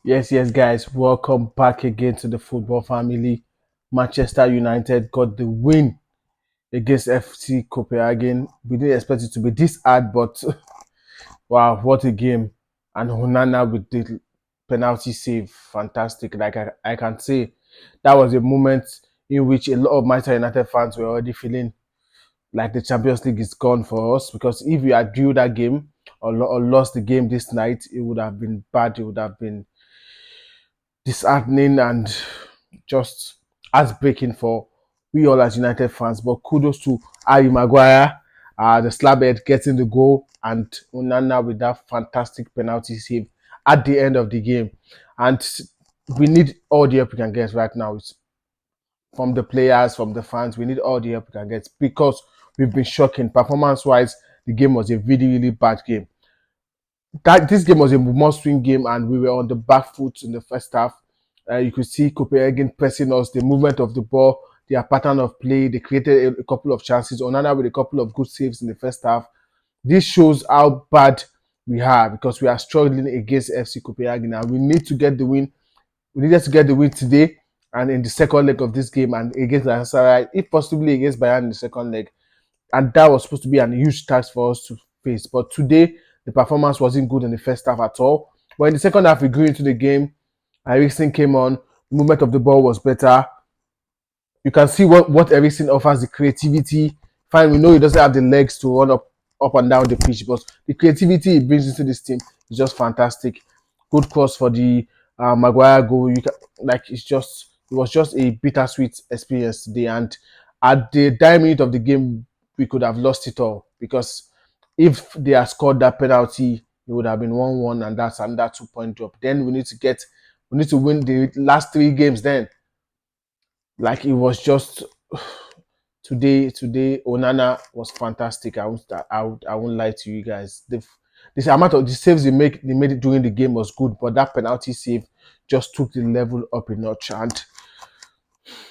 Yes, guys. Welcome back again to the football family. Manchester United got the win against FC Copenhagen. We didn't expect it to be this hard, but wow, what a game. And Onana with the penalty save. Fantastic. I can say, that was a moment in which a lot of Manchester United fans were already feeling like the Champions League is gone for us. Because if we had drew that game or lost the game this night, it would have been bad. It would have been disheartening and just heartbreaking for we all as United fans. But kudos to Harry Maguire, the slabhead getting the goal, and Onana with that fantastic penalty save at the end of the game. And we need all the help we can get right now. It's from the players, from the fans. We need all the help we can get because we've been shocking. Performance wise, the game was a really, really bad game. This game was a must-win game, and we were on the back foot in the first half. You could see Copenhagen pressing us, the movement of the ball, their pattern of play. They created a couple of chances. Onana with a couple of good saves in the first half. This shows how bad we are because we are struggling against FC Copenhagen, and we need to get the win. We needed to get the win today and in the second leg of this game and against Galatasaray, if possibly against Bayern in the second leg. And that was supposed to be a huge task for us to face. But today, the performance wasn't good in the first half at all. But in the second half, we grew into the game. Eriksen came on. The movement of the ball was better. You can see what Eriksen offers, the creativity. Fine, we know he doesn't have the legs to run up and down the pitch, but the creativity he brings into this team is just fantastic. Good cross for the Maguire goal. It was just a bittersweet experience today. And at the 9 minute of the game, we could have lost it all because if they had scored that penalty, it would have been 1-1, and that's another 2 point drop. Then we need to win the last three games. Then, like, it was just today Onana was fantastic. I won't lie to you guys. This amount of the saves they made it during the game was good, but that penalty save just took the level up a notch. And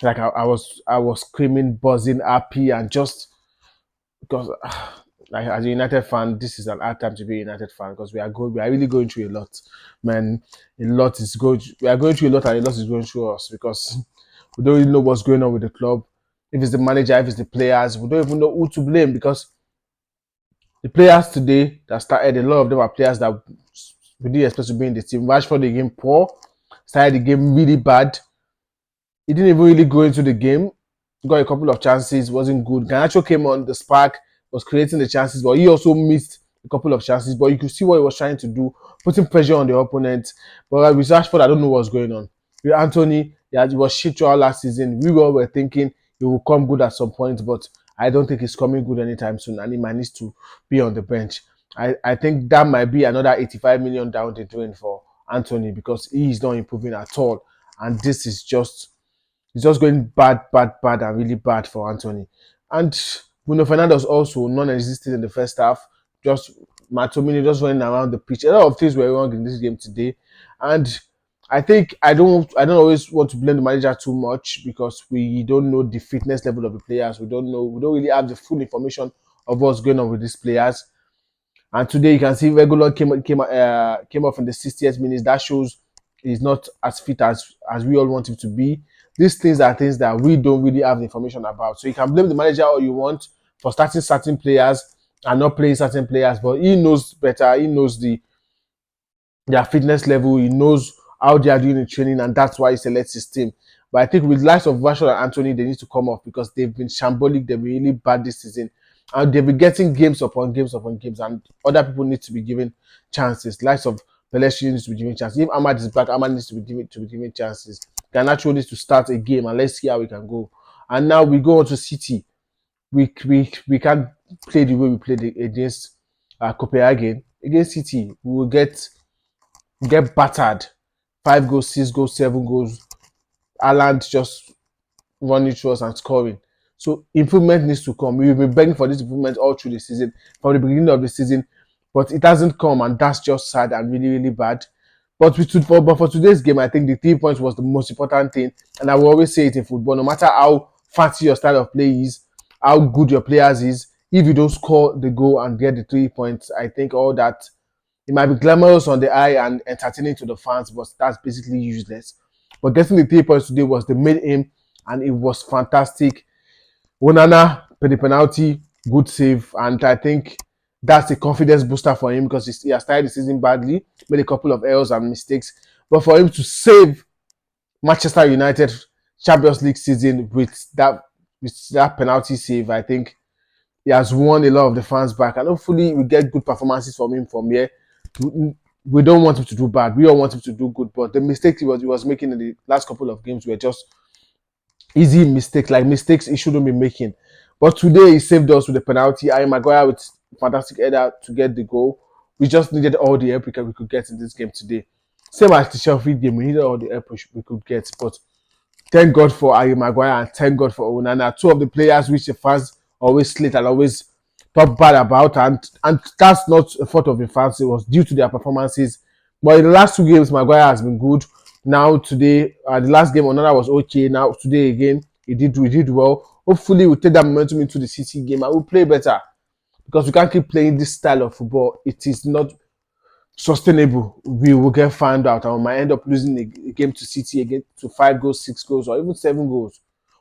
like I was screaming, buzzing, happy, and just because like as a United fan, this is an hard time to be a United fan because we are really going through a lot, man. A lot is going. We are going through a lot, and a lot is going through us because we don't really know what's going on with the club. If it's the manager, if it's the players, we don't even know who to blame because the players today that started, a lot of them are players that we didn't expect to be in the team. Rashford the game poor, started the game really bad. He didn't even really go into the game. Got a couple of chances, wasn't good. Garnacho came on the spark, was creating the chances, but he also missed a couple of chances. But you could see what he was trying to do, putting pressure on the opponent. But with Rashford, I don't know what's going on. With Anthony, yeah, he was shit throughout last season. We all were thinking he will come good at some point, but I don't think he's coming good anytime soon, and he might need to be on the bench. I think that might be another 85 million down the drain for Anthony because he is not improving at all. And this is just it's just going bad, and really bad for Anthony. And Bruno Fernandes also non-existent in the first half. Just Matomini just running around the pitch. A lot of things were wrong in this game today, and I think I don't always want to blame the manager too much because we don't know the fitness level of the players. We don't really have the full information of what's going on with these players. And today you can see Regular came off in the 60th minute. That shows he's not as fit as we all want him to be. These things are things that we don't really have the information about. So you can blame the manager all you want for starting certain players and not playing certain players, but he knows better. He knows their fitness level. He knows how they are doing in training, and that's why he selects his team. But I think with likes of Rashford and Anthony, they need to come off because they've been shambolic. They've been really bad this season, and they've been getting games upon games upon games. And other people need to be given chances. Likes of Pelestri needs to be given chances. If Ahmad is back, Ahmad needs to be given chances. Garnacho needs to start a game, and let's see how we can go. And now we go on to City. We can't play the way we played against Copenhagen. Against City, we will get battered. 5 goals, 6 goals, 7 goals. Haaland just running through us and scoring. So improvement needs to come. We've been begging for this improvement all through the season, from the beginning of the season, but it hasn't come, and that's just sad and really, really bad. But for today's game, I think the 3 points was the most important thing, and I will always say it in football. No matter how fancy your style of play is, how good your players is, if you don't score the goal and get the 3 points, I think all that It might be glamorous on the eye and entertaining to the fans, but that's basically useless. But getting the 3 points today was the main aim, and it was fantastic. Onana the penalty, good save, and I think that's a confidence booster for him because he has started the season badly, made a couple of errors and mistakes. But for him to save Manchester United Champions League season with that penalty save, I think he has won a lot of the fans back, and hopefully we get good performances from him from here. We don't want him to do bad. We all want him to do good, but the mistakes he was making in the last couple of games were just easy mistakes, like mistakes he shouldn't be making. But today he saved us with the penalty. Maguire with fantastic header to get the goal. We just needed all the help we could get in this game today. Same as the Sheffield game, we needed all the help we could get. But thank God for Maguire and thank God for Onana, two of the players which the fans always slate and always talk bad about, and that's not a fault of the fans. It was due to their performances. But in the last 2 games, Maguire has been good. Now today, the last game Onana was okay. Now today again, we did well. Hopefully, we'll take that momentum into the City game and we'll play better because we can't keep playing this style of football. It is not sustainable. We will get found out and we might end up losing a game to City again to 5 goals, 6 goals, or even 7 goals.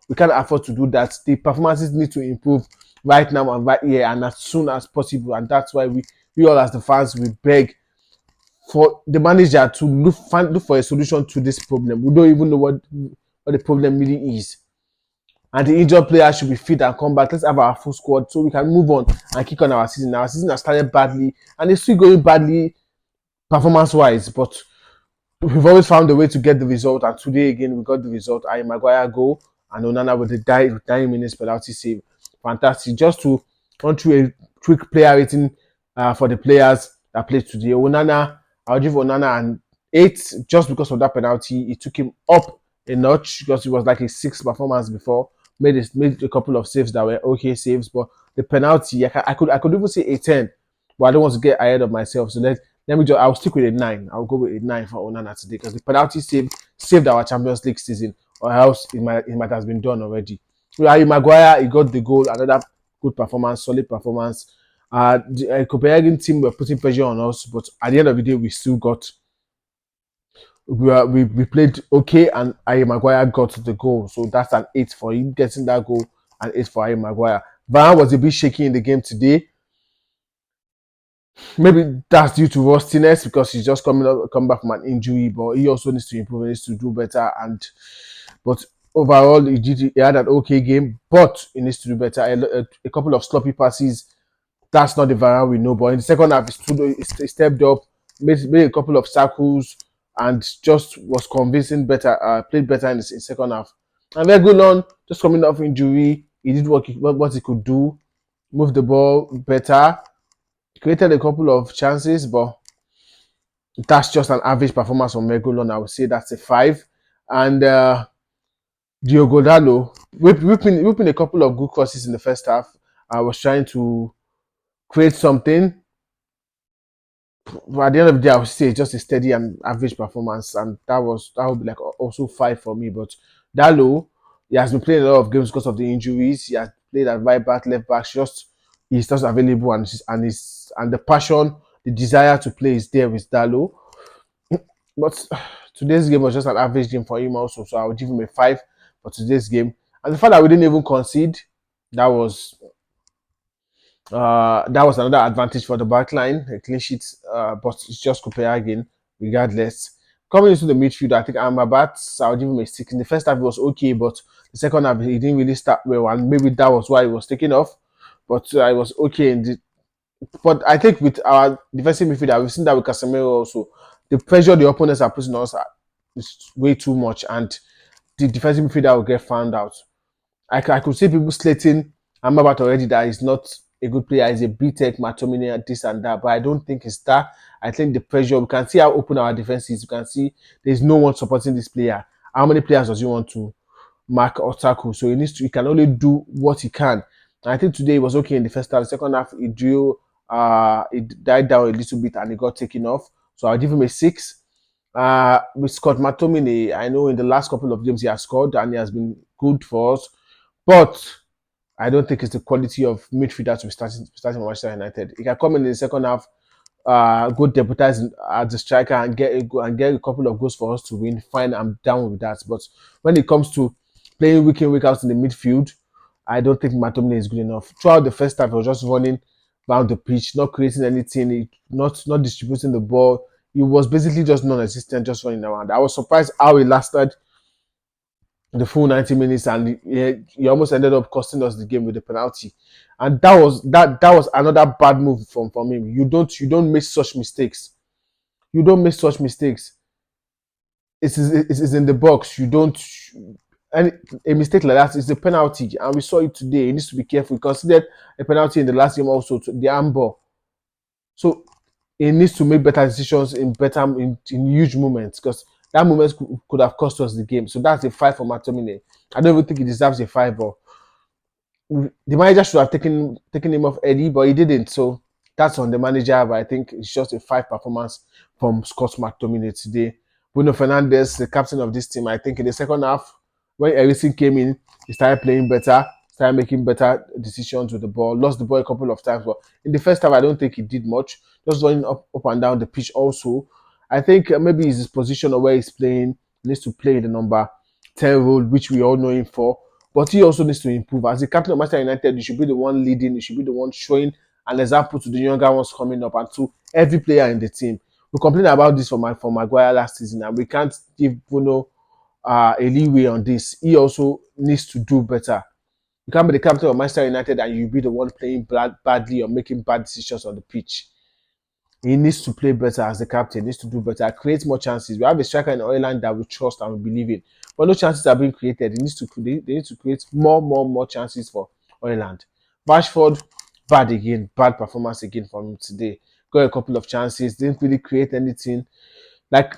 We can't afford to do that. The performances need to improve right now and right here and as soon as possible. And that's why we all as the fans we beg for the manager to look for a solution to this problem. We don't even know what the problem really is. And the injured players should be fit and come back. Let's have our full squad so we can move on and kick on our season. Our season has started badly and it's still going badly performance-wise, but we've always found a way to get the result. And today again, we got the result. Maguire goal and Onana with the 9 minutes penalty save. Fantastic. Just to run through a quick player rating for the players that played today. Onana, I'll give Onana an 8 just because of that penalty. It took him up a notch because it was like a 6 performance before. Made a couple of saves that were okay saves, but the penalty, I could even say a 10, but I don't want to get ahead of myself. So I'll stick with a 9. I'll go with a 9 for Onana today because the penalty saved our Champions League season, or else it might have been done already. Maguire, he got the goal, another good performance, solid performance. The Copenhagen team were putting pressure on us, but at the end of the day, we still got. We played okay, and Maguire got the goal, so that's an 8 for him getting that goal, and 8 for Maguire. Varane was a bit shaky in the game today. Maybe that's due to rustiness because he's just come back from an injury, but he also needs to improve. He needs to do better. But overall, he had an okay game, but he needs to do better. A couple of sloppy passes. That's not the Varane we know. But in the second half, he stepped up, made a couple of circles, and just was convincing better. Played better in the second half. And Reguilon, just coming off injury, he did what he could do, moved the ball better. Created a couple of chances, but that's just an average performance from Reguilon. I would say that's a 5. And Diogo Dalot, whipping a couple of good crosses in the first half. I was trying to create something. But at the end of the day, I would say just a steady and average performance, and that would be like also 5 for me. But Dalot, he has been playing a lot of games because of the injuries. He has played at right back, left back. He's just available, and the passion, the desire to play is there with Dalot. But today's game was just an average game for him also, so I would give him a 5 for today's game. And the fact that we didn't even concede, that was another advantage for the back line, a clean sheet, but it's just Copenhagen regardless. Coming into the midfield, I think Amrabat, I'll give him a 6. In the first half, it was okay, but the second half, he didn't really start well, and maybe that was why he was taken off. But I was okay but I think with our defensive midfielder, we've seen that with Casemiro also. The pressure the opponents are putting on us is way too much, and the defensive midfielder will get found out. I could see people slating Amrabat already that he's not a good player. He's a B-Tech, McTominay, this and that, but I don't think it's that. I think the pressure, we can see how open our defense is. You can see there's no one supporting this player. How many players does he want to mark or tackle? So he can only do what he can. And I think today he was okay in the first half. The second half, it died down a little bit and he got taken off. So I'll give him a 6. With Scott McTominay, I know in the last couple of games he has scored and he has been good for us, but I don't think it's the quality of midfielder to be starting for Manchester United. He can come in the second half, go deputize as the striker and get a goal and get a couple of goals for us to win, fine, I'm down with that. But when it comes to playing week in, week out in the midfield, I don't think McTominay is good enough. Throughout the first half, he was just running around the pitch, not creating anything, not distributing the ball. He was basically just non-existent, just running around. I was surprised how he lasted the full 90 minutes, and he almost ended up costing us the game with the penalty. And that was another bad move from him. You don't make such mistakes. You don't make such mistakes. It's in the box. You don't. And a mistake like that is a penalty, and we saw it today. He needs to be careful. He considered a penalty in the last game also, to the handball. So he needs to make better decisions in huge moments, because that moment could have cost us the game. So that's a five for McTominay. I don't even think he deserves a five, but the manager should have taken him off early, but he didn't. So that's on the manager. But I think it's just a five performance from Scott McTominay today. Bruno Fernandes, the captain of this team, I think in the second half, when everything came in, he started playing better, started making better decisions with the ball. Lost the ball a couple of times, but in the first half, I don't think he did much. Just running up and down the pitch. Also, I think maybe it's his position or where he's playing. He needs to play the number 10 role, which we all know him for. But he also needs to improve. As the captain of Manchester United, you should be the one leading. You should be the one showing an example to the younger ones coming up and to every player in the team. We complained about this for Maguire last season, and we can't give Bruno a leeway on this. He also needs to do better. You can't be the captain of Manchester United and you be the one playing badly or making bad decisions on the pitch. He needs to play better as the captain. He needs to do better, create more chances. We have a striker in Ireland that we trust and we believe in, but no chances are being created. They need to create more chances for Ireland. Rashford, bad again, bad performance again from him today. Got a couple of chances, didn't really create anything. Like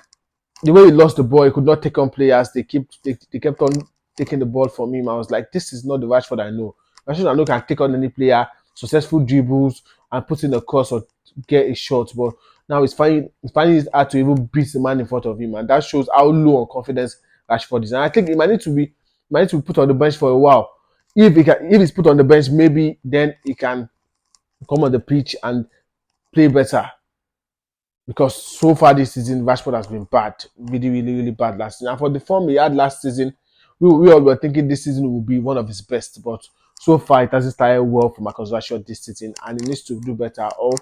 the way he lost the ball, he could not take on players. They kept on taking the ball from him. I was like, this is not the Rashford I know. Rashford I know can take on any player, successful dribbles, and put in a cross or get a shot. But now it's finding it hard to even beat the man in front of him, and that shows how low on confidence Rashford is. And I think he might need to be put on the bench for a while. If he's put on the bench, maybe then he can come on the pitch and play better, because so far this season, Rashford has been bad, really, really, really bad last season. And for the form he had last season, we all were thinking this season will be one of his best. But so far, it hasn't started well for Marcus Rashford this season, and he needs to do better, or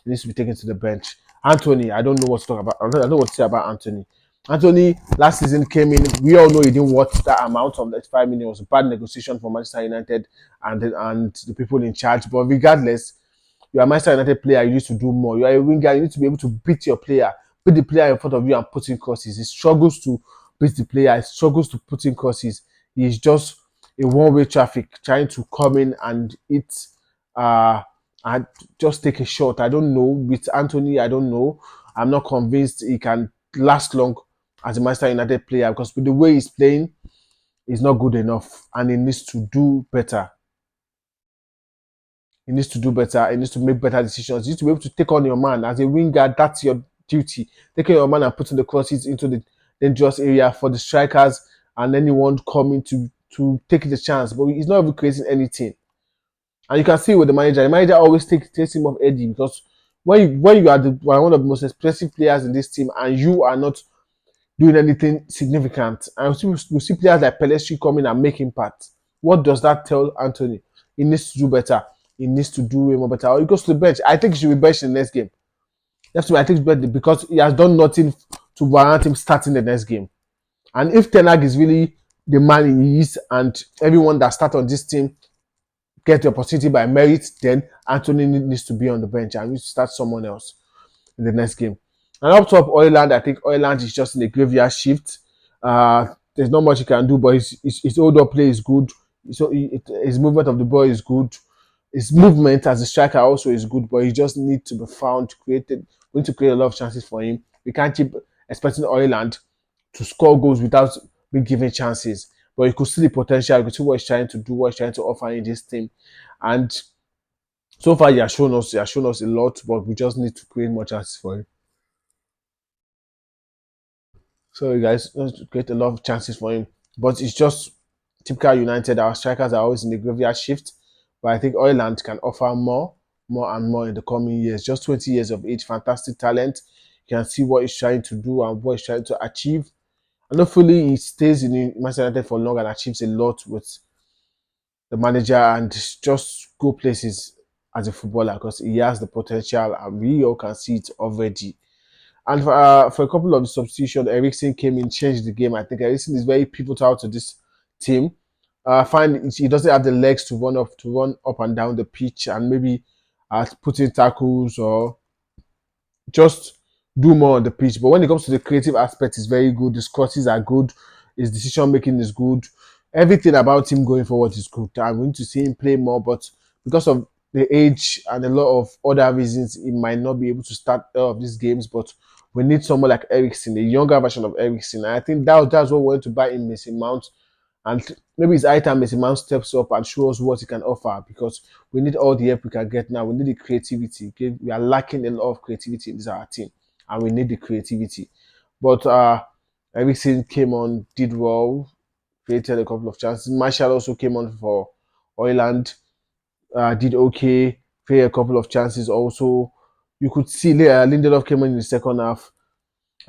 he needs to be taken to the bench. Anthony, I don't know what to talk about. I don't know what to say about Anthony. Anthony last season came in. We all know he didn't want that amount of 5 million. It was a bad negotiation for Manchester United and the people in charge. But regardless, you're a Manchester United player, you need to do more. You are a winger, you need to be able to beat your player, beat the player in front of you and put in crosses. He struggles to beat the player, he struggles to put in crosses. He's just a one-way traffic trying to come in and hit and just take a shot. I don't know. With Anthony, I don't know. I'm not convinced he can last long as a Manchester United player, because with the way he's playing, he's not good enough and he needs to do better. He needs to do better. He needs to make better decisions. You need to be able to take on your man. As a winger, that's your duty. Taking your man and putting the crosses into the dangerous area for the strikers and anyone coming to take the chance. But he's not even creating anything. And you can see with the manager always takes him off Eddie, because when you are one of the most expressive players in this team and you are not doing anything significant, and we see players like Pelestri come in and make impact. What does that tell Anthony? He needs to do better. He needs to do way more better. Or he goes to the bench. I think he should be benched in the next game. That's why I think it's better, because he has done nothing to warrant him starting the next game. And if Ten Hag is really the man he is, and everyone that starts on this team get the opportunity by merit, then Anthony needs to be on the bench and needs to start someone else in the next game. And up top, Ireland, I think Ireland is just in a graveyard shift. There's not much he can do, but his hold up play is good. So his movement of the ball is good. His movement as a striker also is good, but he just needs to be found, created. We need to create a lot of chances for him. We can't keep expecting Ireland to score goals without being given chances. But you could see the potential, you could see what he's trying to do, what he's trying to offer in this team. And so far, he has shown us a lot, but we just need to create more chances for him. So, you guys, let's create a lot of chances for him. But it's just typical United. Our strikers are always in the graveyard shift. But I think Ireland can offer more more and more in the coming years. Just 20 years of age, fantastic talent. You can see what he's trying to do and what he's trying to achieve. And hopefully he stays in Manchester United for long and achieves a lot with the manager and just go places as a footballer because he has the potential and we all can see it already. And for a couple of the substitutions, Eriksen came in, changed the game. I think Eriksen is very pivotal to this team. I find he doesn't have the legs to run up and down the pitch and maybe put in tackles or just do more on the pitch. But when it comes to the creative aspect, he's very good. His crosses are good. His decision making is good. Everything about him going forward is good. I'm going to see him play more, but because of the age and a lot of other reasons, he might not be able to start all of these games. But we need someone like Eriksen, a younger version of Eriksen. And I think that's what we want to buy in Mason Mount. And maybe it's high time Mason Mount steps up and shows what he can offer because we need all the help we can get now. We need the creativity. Okay? We are lacking a lot of creativity in this our team, and we need the creativity. But Eriksen came on, did well, created a couple of chances. Marshall also came on for Oiland, did okay, created a couple of chances. Also, you could see Lindelof came on in the second half.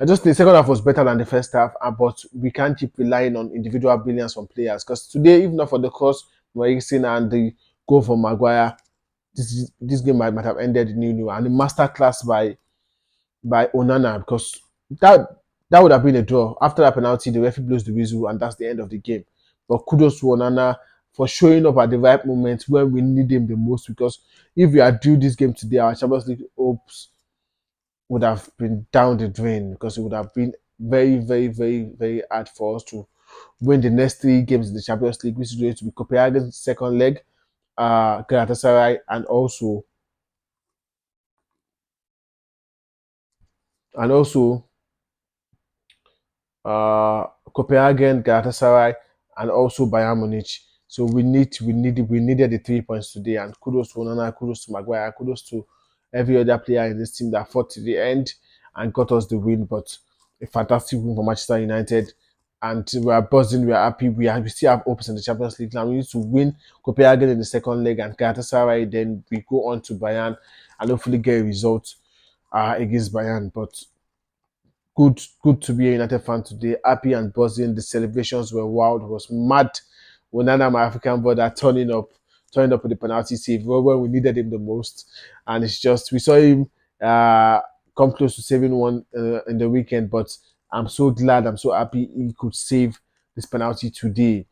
I just think the second half was better than the first half, but we can't keep relying on individual brilliance from players because today, if not for the cross, Eriksen and the goal from Maguire, this game might have ended new and the masterclass by Onana because that that would have been a draw. After that penalty, the referee blows the whistle and that's the end of the game. But kudos to Onana for showing up at the right moment when we need him the most because if we had drew this game today, our Champions League hopes would have been down the drain because it would have been very, very, very, very hard for us to win the next three games in the Champions League, which is going to be Copenhagen's second leg, Galatasaray, and also uh, Copenhagen, Galatasaray, and also Bayern Munich. So we needed the 3 points today. And kudos to Onana, kudos to Maguire, kudos to every other player in this team that fought to the end and got us the win. But a fantastic win for Manchester United. And we are buzzing, we are happy. We still have hopes in the Champions League. Now we need to win Copenhagen in the second leg and Galatasaray. Then we go on to Bayern and hopefully get a result against Bayern. But good to be a United fan today. Happy and buzzing. The celebrations were wild. It was mad. Onana, my African brother, turning up with the penalty save when we needed him the most. And it's just we saw him come close to saving one in the weekend. But I'm so glad, I'm so happy he could save this penalty today.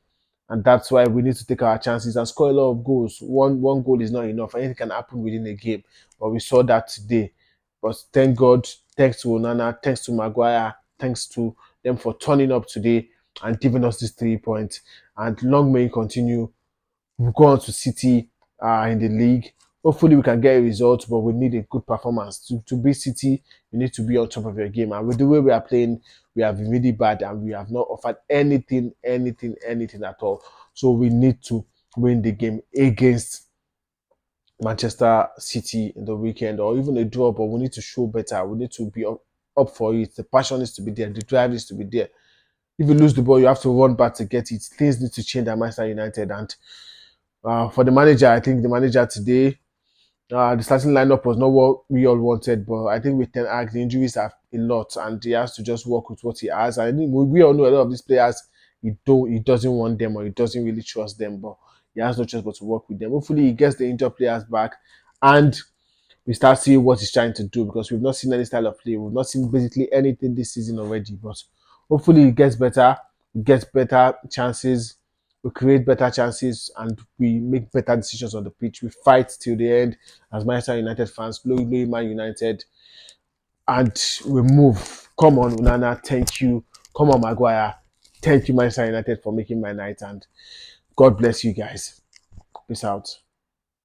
And that's why we need to take our chances and score a lot of goals. One goal is not enough. Anything can happen within a game. But we saw that today. But thank God, thanks to Onana, thanks to Maguire, thanks to them for turning up today and giving us these 3 points. And long may it continue. We'll go on to City in the league. Hopefully, we can get a result, but we need a good performance. To beat City, you need to be on top of your game. And with the way we are playing, we have been really bad and we have not offered anything at all. So we need to win the game against Manchester City in the weekend or even a draw, but we need to show better. We need to be up for it. The passion needs to be there. The drive needs to be there. If you lose the ball, you have to run back to get it. Things need to change at Manchester United. And for the manager, I think the manager today, the starting lineup was not what we all wanted, but I think with Ten Hag, the injuries are a lot, and he has to just work with what he has. I think we all know a lot of these players. He doesn't want them, or he doesn't really trust them, but he has no choice but to work with them. Hopefully, he gets the injured players back, and we start seeing what he's trying to do because we've not seen any style of play. We've not seen basically anything this season already, but hopefully, he gets better, gets better chances. We create better chances and we make better decisions on the pitch. We fight till the end as Manchester United fans, glory Man United, and we move. Come on, Onana, thank you. Come on, Maguire, thank you, Manchester United, for making my night. And God bless you guys. Peace out.